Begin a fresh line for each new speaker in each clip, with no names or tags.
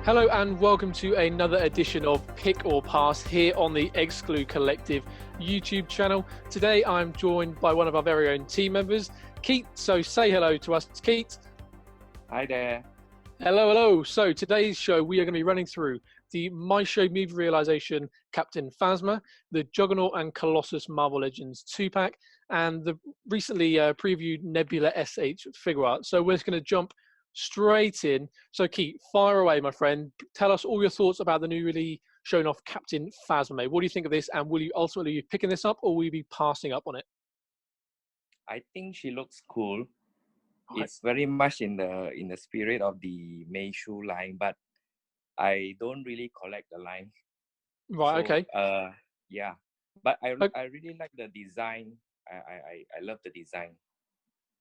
Hello and welcome to another edition of Pick or Pass here on the Exclu Collective YouTube channel. Today I'm joined by one of our very own team members, Keet. So say hello to us, Keet.
Hi there.
Hello. So today's show we are going to be running through the Meisho movie realization Captain Phasma, the Juggernaut and Colossus Marvel Legends 2-pack, and the recently previewed Nebula SHFiguarts. So we're just going to jump straight in. So Keet, fire away, my friend. Tell us all your thoughts about the newly shown off Captain Phasma. What do you think of this, and will you ultimately be picking this up or will you be passing up on it?
I think she looks cool.
Right.
It's very much in the spirit of the Meisho line, but I don't really collect the line.
Right.
So,
Okay.
yeah, but I
Okay.
really like the design. I love the design.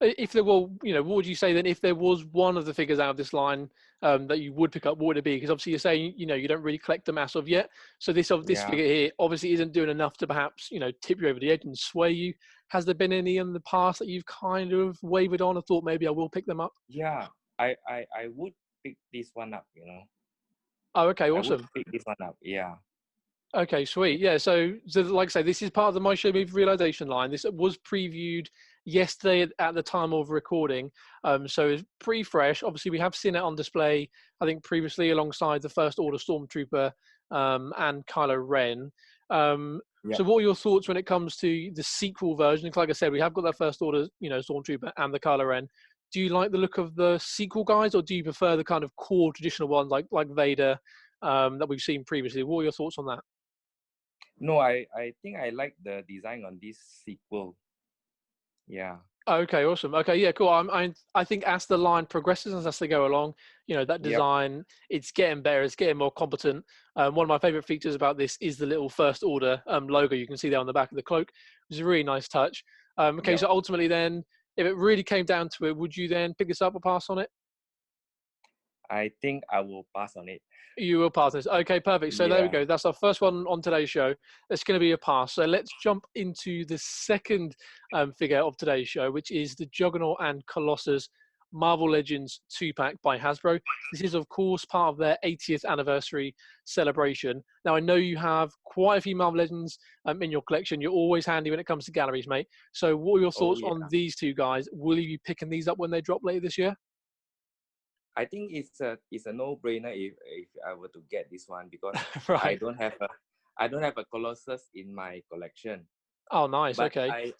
If there were, what would you say then? If there was one of the figures out of this line that you would pick up, what would it be? Because obviously you're saying you don't really collect them as of yet. So this
Yeah.
figure here obviously isn't doing enough to perhaps tip you over the edge and sway you. Has there been any in the past that you've kind of wavered on or thought maybe I will pick them up?
Yeah, I would pick this one up.
Oh, okay,
I would
awesome.
pick this one up. Yeah.
Okay, sweet. Yeah, so like I say, this is part of the My Show Movie Realization line. This was previewed yesterday at the time of recording, so it's pretty fresh. Obviously, we have seen it on display, I think, previously alongside the First Order Stormtrooper and Kylo Ren.
Yeah.
So what are your thoughts when it comes to the sequel version? 'Cause like I said, we have got that First Order, Stormtrooper and the Kylo Ren. Do you like the look of the sequel guys, or do you prefer the kind of core traditional ones like Vader that we've seen previously? What are your thoughts on that?
No, I think I like the design on this sequel. Yeah.
Okay, awesome. Okay, yeah, cool. I think as the line progresses and as they go along, that
Yep.
design, it's getting better, it's getting more competent. One of my favorite features about this is the little First Order logo you can see there on the back of the cloak, which is a really nice touch. Okay,
Yep.
so ultimately then, if it really came down to it, would you then pick this up or pass on it?
I think I will pass on it.
You will pass this. Okay, perfect. So there we
Yeah.
go. That's our first one on today's show. It's going to be a pass. So let's jump into the second figure of today's show, which is the Juggernaut and Colossus Marvel Legends 2-pack by Hasbro. This is, of course, part of their 80th anniversary celebration. Now, I know you have quite a few Marvel Legends in your collection. You're always handy when it comes to galleries, mate. So what are your
Oh
thoughts
yeah.
on these two guys? Will you be picking these up when they drop later this year?
I think it's a no-brainer if I were to get this one because I
Right.
don't have a Colossus in my collection.
Oh, nice.
But
Okay.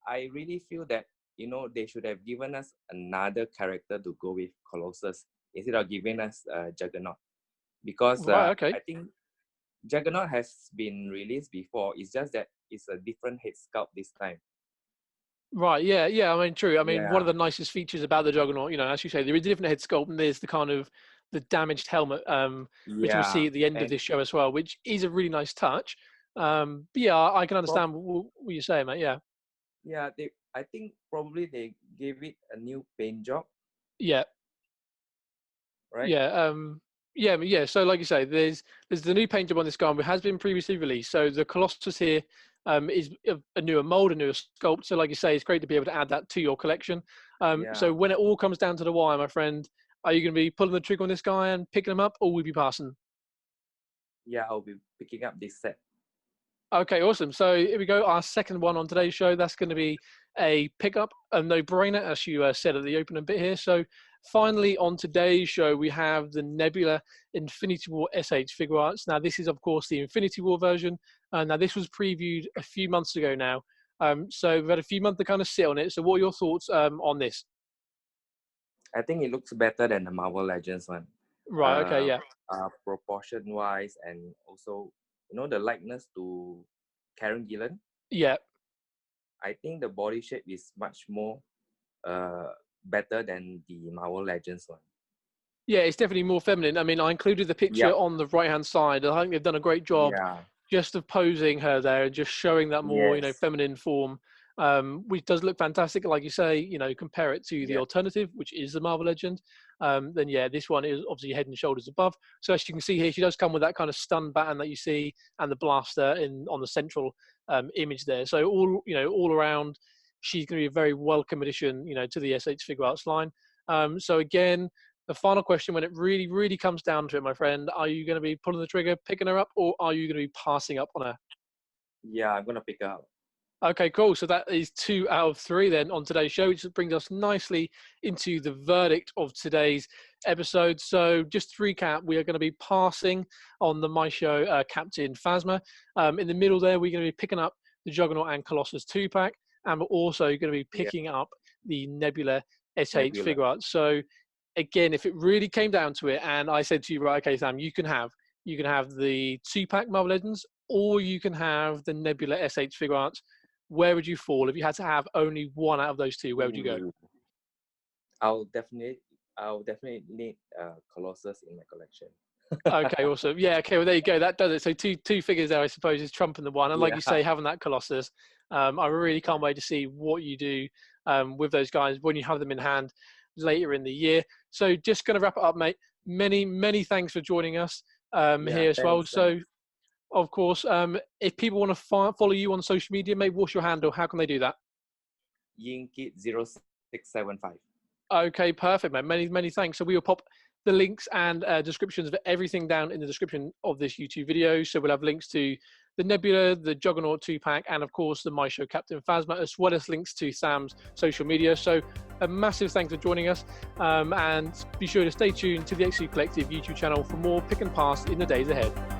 I really feel that they should have given us another character to go with Colossus instead of giving us Juggernaut because
Right. Okay.
I think Juggernaut has been released before. It's just that it's a different head sculpt this time.
Right, yeah. I mean, true. I mean, one of
Yeah.
the nicest features about the Juggernaut, as you say, there is a different head sculpt, and there's the kind of the damaged helmet, which we'll see
Yeah.
at the end of
And
this show as well, which is a really nice touch. But yeah, I can understand what you're saying, mate. Yeah,
yeah, I think probably they gave it a new paint job,
yeah,
right?
yeah, yeah. So, like you say, there's the new paint job on this gun, which has been previously released. So the Colossus here is a newer mold, a newer sculpt. So, like you say, it's great to be able to add that to your collection. So
Yeah.
when it all comes down to the wire, my friend, are you going to be pulling the trigger on this guy and picking him up, or will you be passing?
Yeah, I'll be picking up this set.
Okay, awesome. So here we go. Our second one on today's show. That's going to be a pickup, a no-brainer, as you said at the opening bit here. So finally on today's show, we have the Nebula Infinity War SHFiguarts. Now, this is, of course, the Infinity War version. Now, this was previewed a few months ago now. So we've had a few months to kind of sit on it. So what are your thoughts on this?
I think it looks better than the Marvel Legends one.
Right, okay, yeah.
Proportion wise and also the likeness to Karen Gillan.
Yeah.
I think the body shape is much more better than the Marvel Legends one.
Yeah, it's definitely more feminine. I mean, I included the picture
Yep.
on the right-hand side. I think they've done a great job
Yeah.
just of posing her there and just showing that more,
Yes.
feminine form, which does look fantastic. Like you say, compare it to the
Yeah.
alternative, which is the Marvel Legend. Then yeah, this one is obviously head and shoulders above. So as you can see here, she does come with that kind of stun baton that you see and the blaster on the central image there. So all around, she's going to be a very welcome addition, to the SHFiguarts line. So again, the final question, when it really, really comes down to it, my friend, are you going to be pulling the trigger, picking her up, or are you going to be passing up on her?
Yeah, I'm gonna pick up.
Okay, cool. So that is 2 out of 3 then on today's show, which brings us nicely into the verdict of today's episode. So just to recap, we are going to be passing on the Meisho Captain Phasma. In the middle there, we're going to be picking up the Juggernaut and Colossus 2-pack, and we're also going to be picking up the Nebula SHFiguarts. So again, if it really came down to it, and I said to you, right, okay, Sam, you can have the 2-pack Marvel Legends, or you can have the Nebula SHFiguarts. Where would you fall if you had to have only one out of those two? Where would you go?
I'll definitely need Colossus in my collection.
Okay, awesome. Yeah, okay, well there you go. That does it. So two figures there, I suppose, is trumping the one. And like you say, having that Colossus, I really can't wait to see what you do with those guys when you have them in hand later in the year. So just going to wrap it up, mate. Many thanks for joining us here as well. So, of course, if people want to follow you on social media, mate, what's your handle? How can they do that?
Ying Keet 0675.
Okay, perfect, mate. Many thanks. So we will pop the links and descriptions of everything down in the description of this YouTube video. So we'll have links to the Nebula, the Juggernaut 2-pack, and of course the Meisho Captain Phasma, as well as links to Sam's social media. So a massive thanks for joining us, and be sure to stay tuned to the Exclu Collective YouTube channel for more pick and pass in the days ahead.